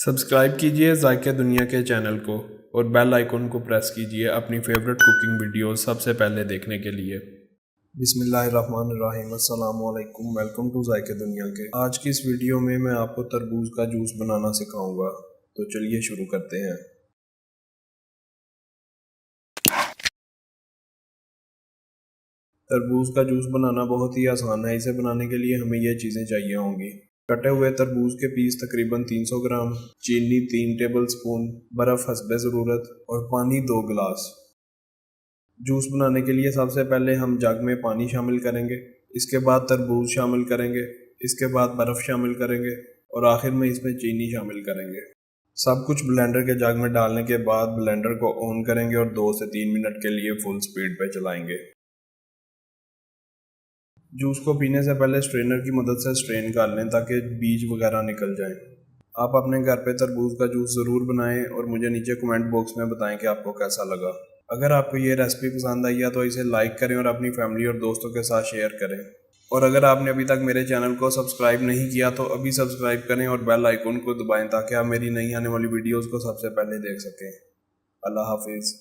Subscribe کیجئے ذائقہ دنیا کے چینل کو اور بیل آئیکن کو پریس کیجئے اپنی فیورٹ کوکنگ ویڈیوز سب سے پہلے دیکھنے کے لیے۔ بسم اللہ الرحمن الرحیم، السلام علیکم، ویلکم ٹو ذائقہ دنیا کے۔ آج کی اس ویڈیو میں آپ کو تربوز کا جوس بنانا سکھاؤں گا، تو چلیے شروع کرتے ہیں۔ تربوز کا جوس بنانا بہت ہی آسان ہے۔ اسے بنانے کے لیے ہمیں یہ چیزیں چاہیے ہوں گی: کٹے ہوئے تربوز کے پیس تقریباً 300 گرام، چینی 3 ٹیبل سپون، برف حسب ضرورت اور پانی 2 گلاس۔ جوس بنانے کے لیے سب سے پہلے ہم جگ میں پانی شامل کریں گے، اس کے بعد تربوز شامل کریں گے، اس کے بعد برف شامل کریں گے اور آخر میں اس میں چینی شامل کریں گے۔ سب کچھ بلینڈر کے جگ میں ڈالنے کے بعد بلینڈر کو آن کریں گے اور 2 سے 3 منٹ کے لیے فل سپیڈ پہ چلائیں گے۔ جوس کو پینے سے پہلے سٹرینر کی مدد سے سٹرین کر لیں تاکہ بیج وغیرہ نکل جائیں۔ آپ اپنے گھر پہ تربوز کا جوس ضرور بنائیں اور مجھے نیچے کمنٹ باکس میں بتائیں کہ آپ کو کیسا لگا۔ اگر آپ کو یہ ریسپی پسند آئی ہے تو اسے لائک کریں اور اپنی فیملی اور دوستوں کے ساتھ شیئر کریں۔ اور اگر آپ نے ابھی تک میرے چینل کو سبسکرائب نہیں کیا تو ابھی سبسکرائب کریں اور بیل آئیکن کو دبائیں تاکہ آپ میری نئی آنے والی ویڈیوز کو سب سے پہلے دیکھ سکیں۔ اللہ حافظ۔